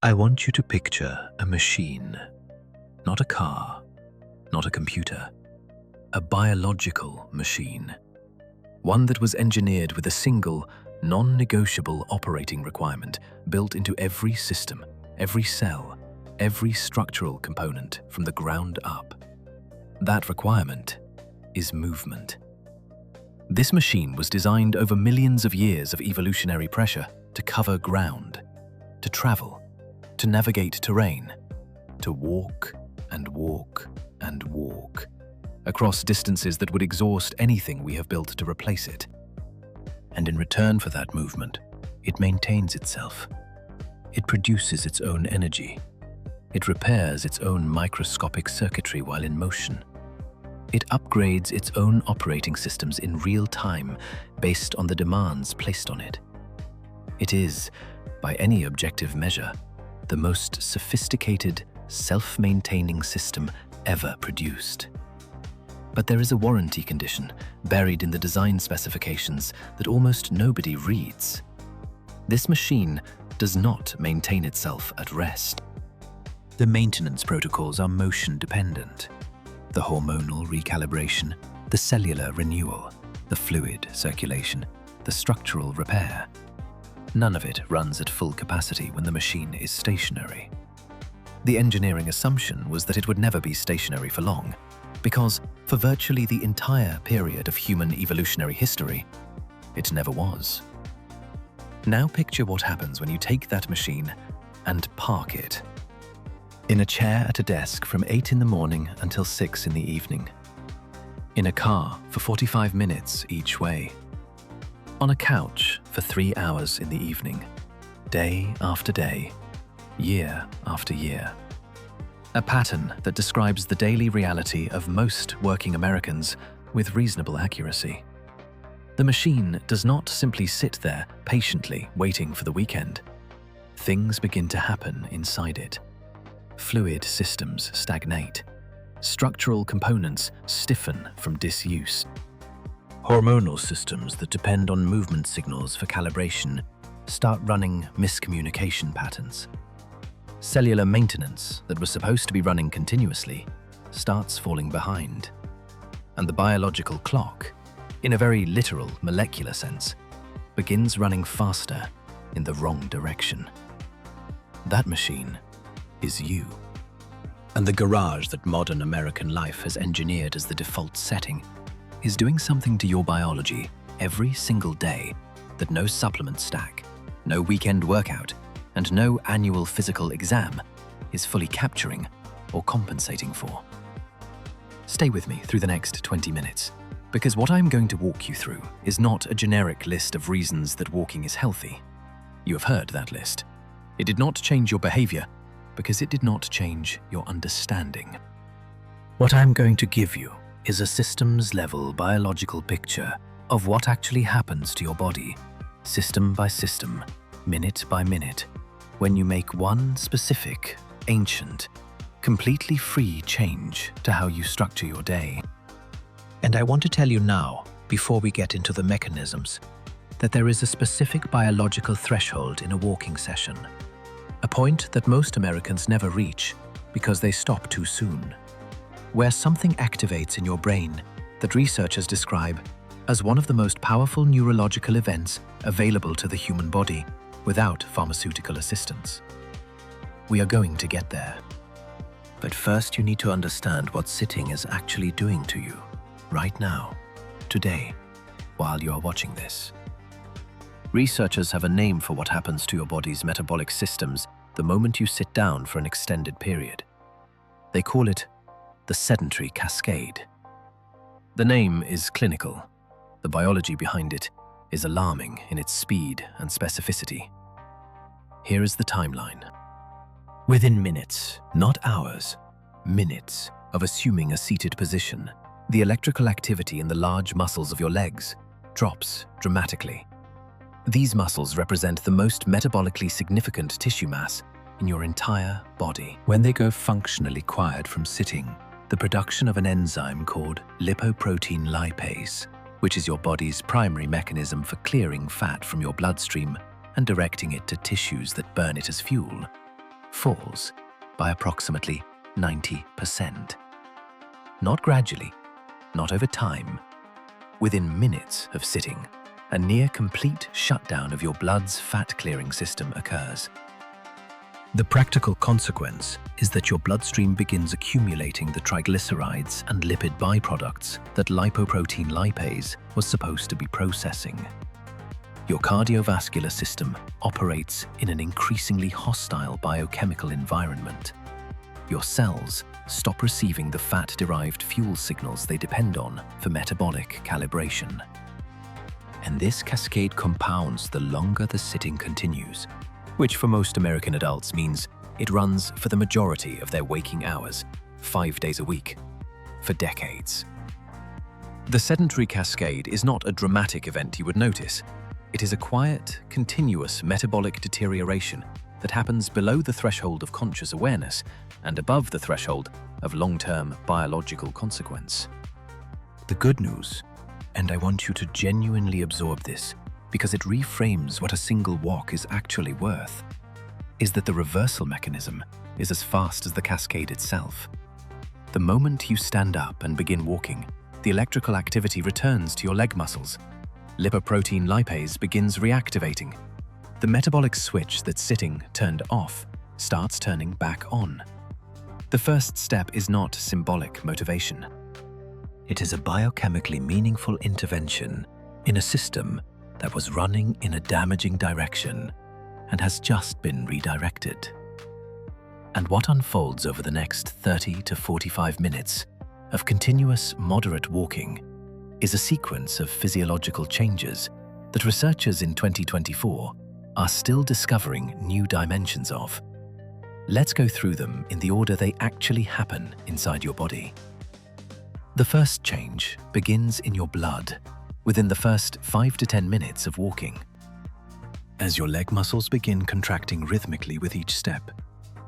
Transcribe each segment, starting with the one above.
I want you to picture a machine, not a car, not a computer, a biological machine. One that was engineered with a single, non-negotiable operating requirement built into every system, every cell, every structural component from the ground up. That requirement is movement. This machine was designed over millions of years of evolutionary pressure to cover ground, to travel, to navigate terrain, to walk and walk and walk across distances that would exhaust anything we have built to replace it. And in return for that movement, it maintains itself. It produces its own energy. It repairs its own microscopic circuitry while in motion. It upgrades its own operating systems in real time based on the demands placed on it. It is, by any objective measure, the most sophisticated, self-maintaining system ever produced. But there is a warranty condition buried in the design specifications that almost nobody reads. This machine does not maintain itself at rest. The maintenance protocols are motion-dependent. The hormonal recalibration, the cellular renewal, the fluid circulation, the structural repair. None of it runs at full capacity when the machine is stationary. The engineering assumption was that it would never be stationary for long, because for virtually the entire period of human evolutionary history, it never was. Now picture what happens when you take that machine and park it in a chair at a desk from 8 in the morning until 6 in the evening. In a car for 45 minutes each way. On a couch for 3 hours in the evening. Day after day, year after year. A pattern that describes the daily reality of most working Americans with reasonable accuracy. The machine does not simply sit there patiently waiting for the weekend. Things begin to happen inside it. Fluid systems stagnate. Structural components stiffen from disuse. Hormonal systems that depend on movement signals for calibration start running miscommunication patterns. Cellular maintenance that was supposed to be running continuously starts falling behind. And the biological clock, in a very literal molecular sense, begins running faster in the wrong direction. That machine is you. And the garage that modern American life has engineered as the default setting is doing something to your biology every single day that no supplement stack, no weekend workout, and no annual physical exam is fully capturing or compensating for. Stay with me through the next 20 minutes, because what I'm going to walk you through is not a generic list of reasons that walking is healthy. You have heard that list. It did not change your behavior, because it did not change your understanding. What I'm going to give you is a systems-level biological picture of what actually happens to your body, system by system, minute by minute, when you make one specific, ancient, completely free change to how you structure your day. And I want to tell you now, before we get into the mechanisms, that there is a specific biological threshold in a walking session, a point that most Americans never reach because they stop too soon, where something activates in your brain that researchers describe as one of the most powerful neurological events available to the human body without pharmaceutical assistance. We are going to get there. But first you need to understand what sitting is actually doing to you, right now, today, while you are watching this. Researchers have a name for what happens to your body's metabolic systems the moment you sit down for an extended period. They call it the sedentary cascade. The name is clinical. The biology behind it is alarming in its speed and specificity. Here is the timeline. Within minutes, not hours, minutes of assuming a seated position, the electrical activity in the large muscles of your legs drops dramatically. These muscles represent the most metabolically significant tissue mass in your entire body. When they go functionally quiet from sitting, the production of an enzyme called lipoprotein lipase, which is your body's primary mechanism for clearing fat from your bloodstream and directing it to tissues that burn it as fuel, falls by approximately 90%. Not gradually, not over time. Within minutes of sitting, a near-complete shutdown of your blood's fat-clearing system occurs. The practical consequence is that your bloodstream begins accumulating the triglycerides and lipid byproducts that lipoprotein lipase was supposed to be processing. Your cardiovascular system operates in an increasingly hostile biochemical environment. Your cells stop receiving the fat-derived fuel signals they depend on for metabolic calibration. And this cascade compounds the longer the sitting continues, which for most American adults means it runs for the majority of their waking hours, 5 days a week, for decades. The sedentary cascade is not a dramatic event you would notice. It is a quiet, continuous metabolic deterioration that happens below the threshold of conscious awareness and above the threshold of long-term biological consequence. The good news, and I want you to genuinely absorb this because it reframes what a single walk is actually worth, is that the reversal mechanism is as fast as the cascade itself. The moment you stand up and begin walking, the electrical activity returns to your leg muscles. Lipoprotein lipase begins reactivating. The metabolic switch that's sitting turned off starts turning back on. The first step is not symbolic motivation. It is a biochemically meaningful intervention in a system that was running in a damaging direction and has just been redirected. And what unfolds over the next 30 to 45 minutes of continuous moderate walking is a sequence of physiological changes that researchers in 2024 are still discovering new dimensions of. Let's go through them in the order they actually happen inside your body. The first change begins in your blood within the first 5 to 10 minutes of walking. As your leg muscles begin contracting rhythmically with each step,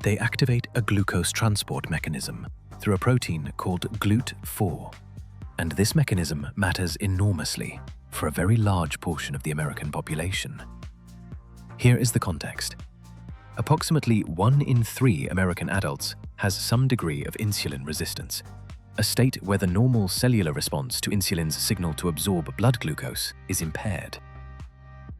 they activate a glucose transport mechanism through a protein called GLUT4. And this mechanism matters enormously for a very large portion of the American population. Here is the context. Approximately 1 in 3 American adults has some degree of insulin resistance, a state where the normal cellular response to insulin's signal to absorb blood glucose is impaired.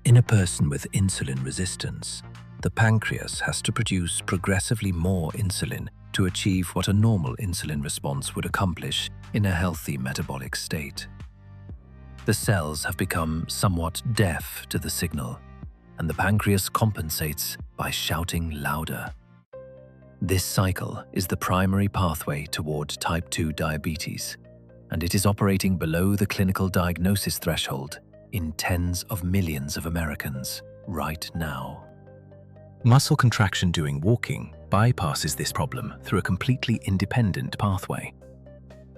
In a person with insulin resistance, the pancreas has to produce progressively more insulin to achieve what a normal insulin response would accomplish in a healthy metabolic state. The cells have become somewhat deaf to the signal, and the pancreas compensates by shouting louder. This cycle is the primary pathway toward type 2 diabetes, and it is operating below the clinical diagnosis threshold in tens of millions of Americans right now. Muscle contraction during walking bypasses this problem through a completely independent pathway.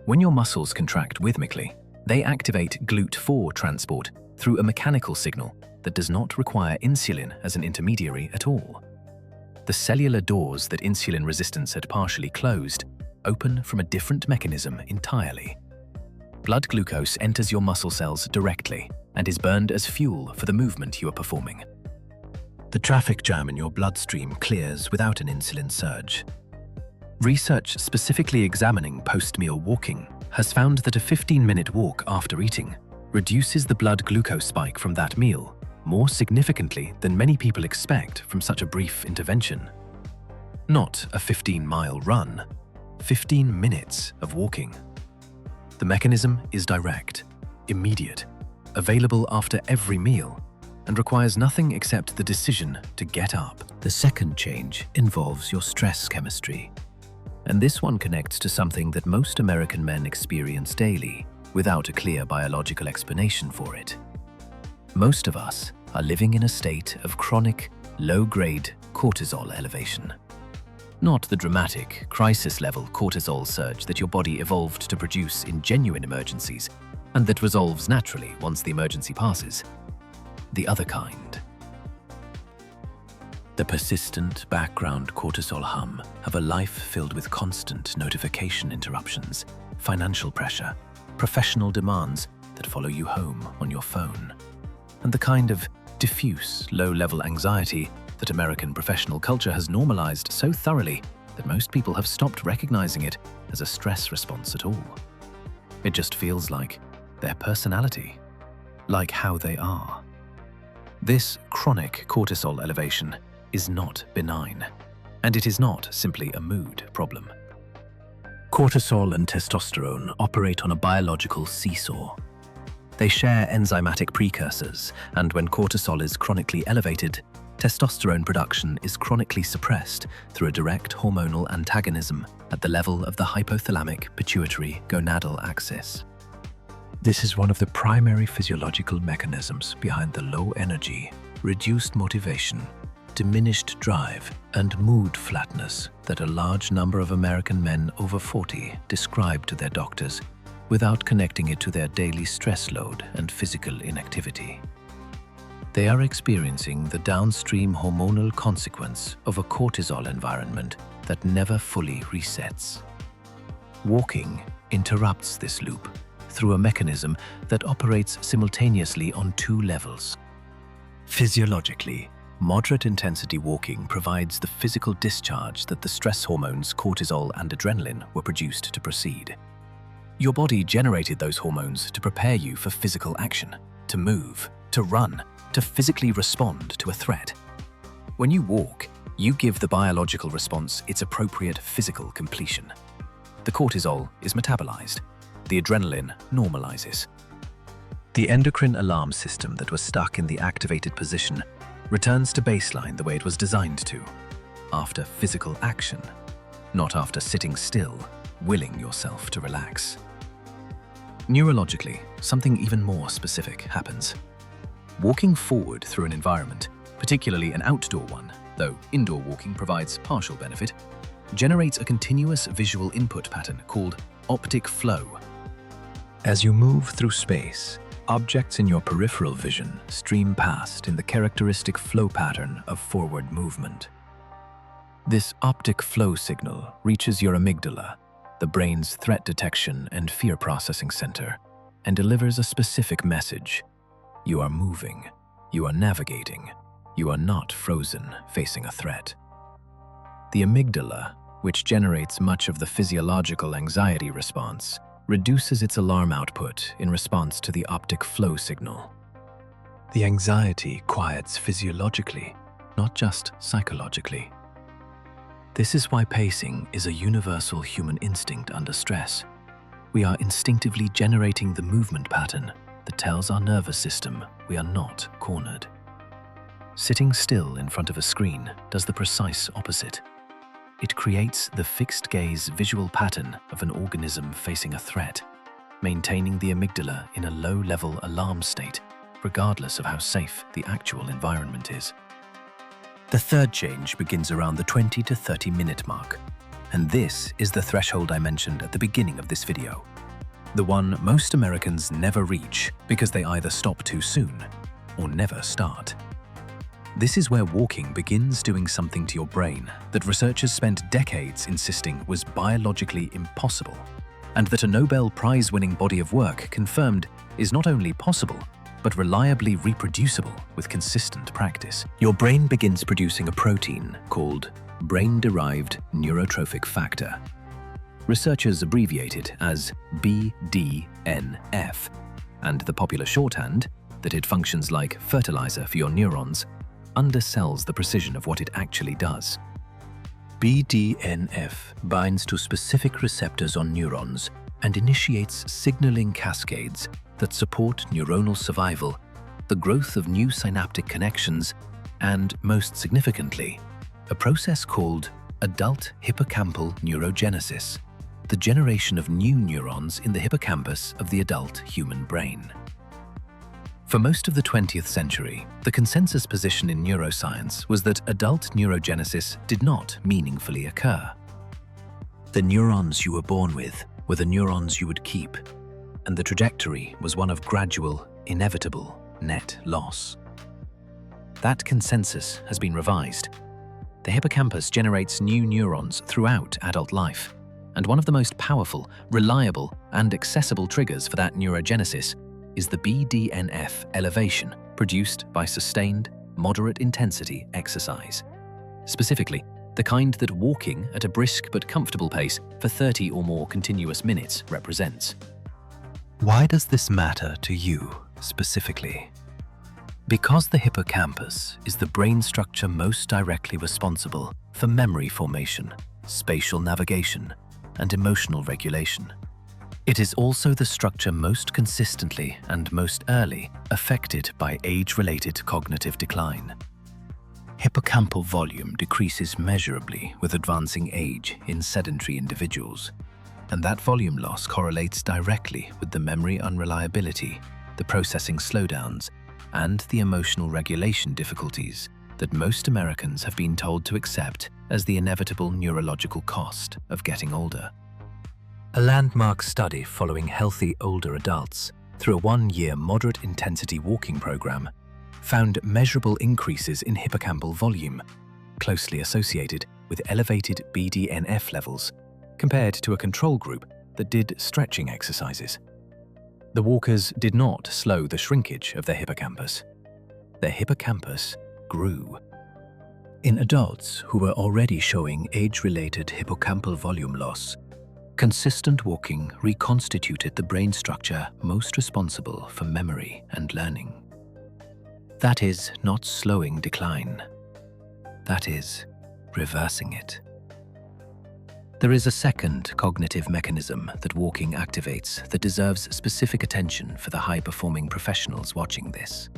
When your muscles contract rhythmically, they activate GLUT4 transport through a mechanical signal that does not require insulin as an intermediary at all. The cellular doors that insulin resistance had partially closed open from a different mechanism entirely. Blood glucose enters your muscle cells directly and is burned as fuel for the movement you are performing. The traffic jam in your bloodstream clears without an insulin surge. Research specifically examining post-meal walking has found that a 15-minute walk after eating reduces the blood glucose spike from that meal more significantly than many people expect from such a brief intervention. Not a 15-mile run, 15 minutes of walking. The mechanism is direct, immediate, available after every meal, and requires nothing except the decision to get up. The second change involves your stress chemistry. And this one connects to something that most American men experience daily without a clear biological explanation for it. Most of us are living in a state of chronic, low-grade cortisol elevation. Not the dramatic, crisis-level cortisol surge that your body evolved to produce in genuine emergencies and that resolves naturally once the emergency passes. The other kind. The persistent background cortisol hum of a life filled with constant notification interruptions, financial pressure, professional demands that follow you home on your phone, and the kind of diffuse, low-level anxiety that American professional culture has normalized so thoroughly that most people have stopped recognizing it as a stress response at all. It just feels like their personality, like how they are. This chronic cortisol elevation is not benign, and it is not simply a mood problem. Cortisol and testosterone operate on a biological seesaw. They share enzymatic precursors, and when cortisol is chronically elevated, testosterone production is chronically suppressed through a direct hormonal antagonism at the level of the hypothalamic-pituitary-gonadal axis. This is one of the primary physiological mechanisms behind the low energy, reduced motivation, diminished drive, and mood flatness that a large number of American men over 40 describe to their doctors without connecting it to their daily stress load and physical inactivity. They are experiencing the downstream hormonal consequence of a cortisol environment that never fully resets. Walking interrupts this loop through a mechanism that operates simultaneously on two levels. Physiologically, moderate intensity walking provides the physical discharge that the stress hormones cortisol and adrenaline were produced to proceed. Your body generated those hormones to prepare you for physical action, to move, to run, to physically respond to a threat. When you walk, you give the biological response its appropriate physical completion. The cortisol is metabolized. The adrenaline normalizes. The endocrine alarm system that was stuck in the activated position returns to baseline the way it was designed to, after physical action, not after sitting still, willing yourself to relax. Neurologically, something even more specific happens. Walking forward through an environment, particularly an outdoor one, though indoor walking provides partial benefit, generates a continuous visual input pattern called optic flow. As you move through space, objects in your peripheral vision stream past in the characteristic flow pattern of forward movement. This optic flow signal reaches your amygdala, the brain's threat detection and fear processing center, and delivers a specific message. You are moving, you are navigating, you are not frozen facing a threat. The amygdala, which generates much of the physiological anxiety response, reduces its alarm output in response to the optic flow signal. The anxiety quiets physiologically, not just psychologically. This is why pacing is a universal human instinct under stress. We are instinctively generating the movement pattern that tells our nervous system we are not cornered. Sitting still in front of a screen does the precise opposite. It creates the fixed gaze visual pattern of an organism facing a threat, maintaining the amygdala in a low-level alarm state, regardless of how safe the actual environment is. The third change begins around the 20 to 30 minute mark, and this is the threshold I mentioned at the beginning of this video. The one most Americans never reach because they either stop too soon or never start. This is where walking begins doing something to your brain that researchers spent decades insisting was biologically impossible, and that a Nobel Prize-winning body of work confirmed is not only possible, but reliably reproducible with consistent practice. Your brain begins producing a protein called brain-derived neurotrophic factor. Researchers abbreviate it as BDNF, and the popular shorthand, that it functions like fertilizer for your neurons, undersells the precision of what it actually does. BDNF binds to specific receptors on neurons and initiates signaling cascades that support neuronal survival, the growth of new synaptic connections, and, most significantly, a process called adult hippocampal neurogenesis, the generation of new neurons in the hippocampus of the adult human brain. For most of the 20th century, the consensus position in neuroscience was that adult neurogenesis did not meaningfully occur. The neurons you were born with were the neurons you would keep, and the trajectory was one of gradual, inevitable net loss. That consensus has been revised. The hippocampus generates new neurons throughout adult life, and one of the most powerful, reliable, and accessible triggers for that neurogenesis is the BDNF elevation produced by sustained, moderate intensity exercise. Specifically, the kind that walking at a brisk but comfortable pace for 30 or more continuous minutes represents. Why does this matter to you specifically? Because the hippocampus is the brain structure most directly responsible for memory formation, spatial navigation, and emotional regulation. It is also the structure most consistently and most early affected by age-related cognitive decline. Hippocampal volume decreases measurably with advancing age in sedentary individuals, and that volume loss correlates directly with the memory unreliability, the processing slowdowns, and the emotional regulation difficulties that most Americans have been told to accept as the inevitable neurological cost of getting older. A landmark study following healthy older adults through a 1-year moderate-intensity walking program found measurable increases in hippocampal volume, closely associated with elevated BDNF levels, compared to a control group that did stretching exercises. The walkers did not slow the shrinkage of their hippocampus. Their hippocampus grew. In adults who were already showing age-related hippocampal volume loss, consistent walking reconstituted the brain structure most responsible for memory and learning. That is not slowing decline. That is reversing it. There is a second cognitive mechanism that walking activates that deserves specific attention for the high-performing professionals watching this,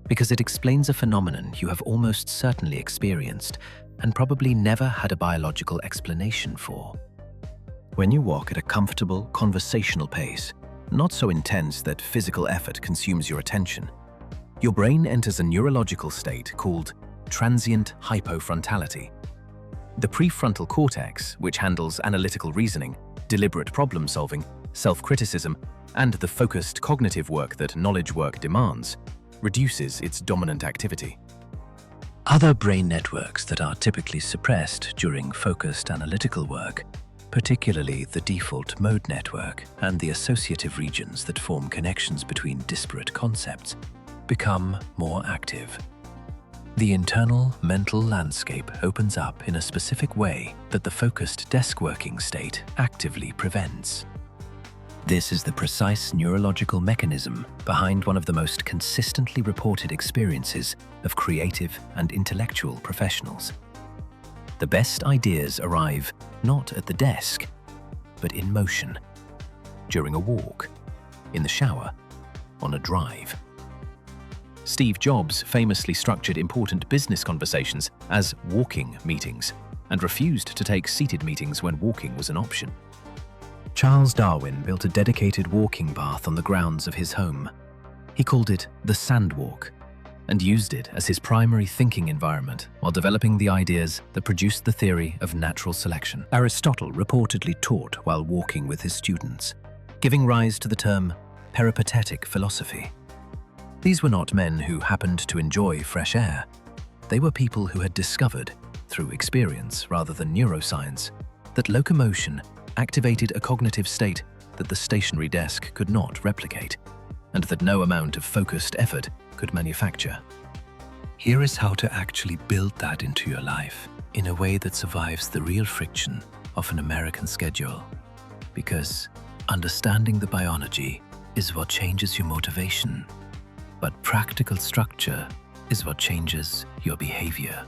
because it explains a phenomenon you have almost certainly experienced and probably never had a biological explanation for. When you walk at a comfortable, conversational pace, not so intense that physical effort consumes your attention, your brain enters a neurological state called transient hypofrontality. The prefrontal cortex, which handles analytical reasoning, deliberate problem-solving, self-criticism, and the focused cognitive work that knowledge work demands, reduces its dominant activity. Other brain networks that are typically suppressed during focused analytical work, particularly the default mode network and the associative regions that form connections between disparate concepts, become more active. The internal mental landscape opens up in a specific way that the focused desk working state actively prevents. This is the precise neurological mechanism behind one of the most consistently reported experiences of creative and intellectual professionals. The best ideas arrive not at the desk, but in motion, during a walk, in the shower, on a drive. Steve Jobs famously structured important business conversations as walking meetings and refused to take seated meetings when walking was an option. Charles Darwin built a dedicated walking path on the grounds of his home. He called it the Sandwalk and used it as his primary thinking environment while developing the ideas that produced the theory of natural selection. Aristotle reportedly taught while walking with his students, giving rise to the term peripatetic philosophy. These were not men who happened to enjoy fresh air. They were people who had discovered, through experience rather than neuroscience, that locomotion activated a cognitive state that the stationary desk could not replicate, and that no amount of focused effort could manufacture. Here is how to actually build that into your life in a way that survives the real friction of an American schedule. Because understanding the biology is what changes your motivation, but practical structure is what changes your behavior.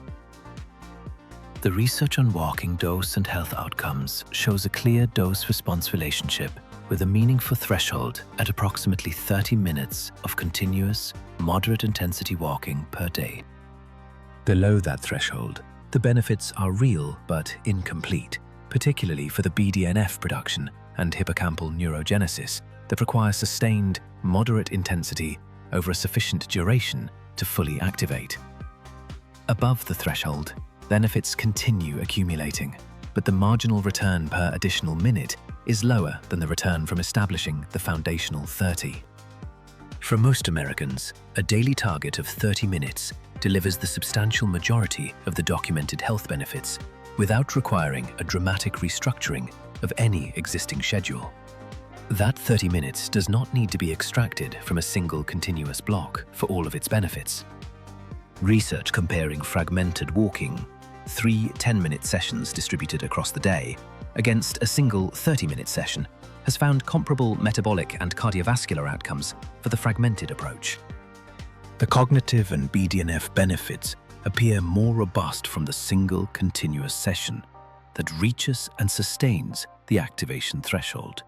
The research on walking dose and health outcomes shows a clear dose-response relationship with a meaningful threshold at approximately 30 minutes of continuous, moderate-intensity walking per day. Below that threshold, the benefits are real but incomplete, particularly for the BDNF production and hippocampal neurogenesis that require sustained, moderate intensity over a sufficient duration to fully activate. Above the threshold, benefits continue accumulating, but the marginal return per additional minute is lower than the return from establishing the foundational 30. For most Americans, a daily target of 30 minutes delivers the substantial majority of the documented health benefits without requiring a dramatic restructuring of any existing schedule. That 30 minutes does not need to be extracted from a single continuous block for all of its benefits. Research comparing fragmented walking, 3 10-minute sessions distributed across the day, against a single 30-minute session, has found comparable metabolic and cardiovascular outcomes for the fragmented approach. The cognitive and BDNF benefits appear more robust from the single continuous session that reaches and sustains the activation threshold.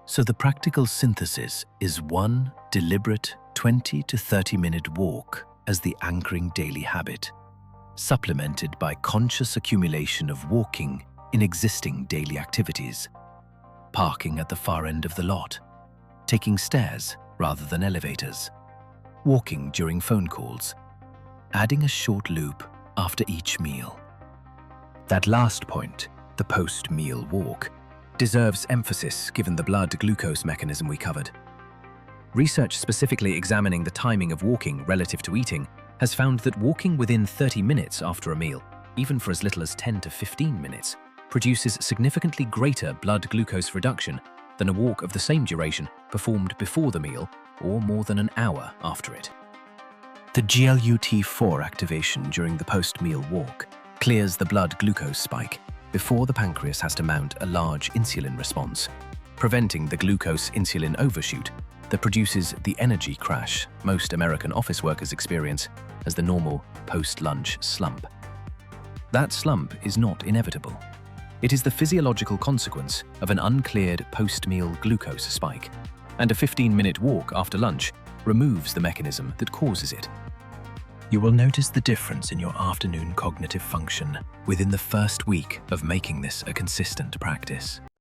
So the practical synthesis is one deliberate 20 to 30-minute walk as the anchoring daily habit, supplemented by conscious accumulation of walking in existing daily activities, parking at the far end of the lot, taking stairs rather than elevators, walking during phone calls, adding a short loop after each meal. That last point, the post-meal walk, deserves emphasis given the blood glucose mechanism we covered. Research specifically examining the timing of walking relative to eating has found that walking within 30 minutes after a meal, even for as little as 10 to 15 minutes, produces significantly greater blood glucose reduction than a walk of the same duration performed before the meal or more than an hour after it. The GLUT4 activation during the post-meal walk clears the blood glucose spike before the pancreas has to mount a large insulin response, preventing the glucose-insulin overshoot that produces the energy crash most American office workers experience as the normal post-lunch slump. That slump is not inevitable. It is the physiological consequence of an uncleared post-meal glucose spike, and a 15-minute walk after lunch removes the mechanism that causes it. You will notice the difference in your afternoon cognitive function within the first week of making this a consistent practice.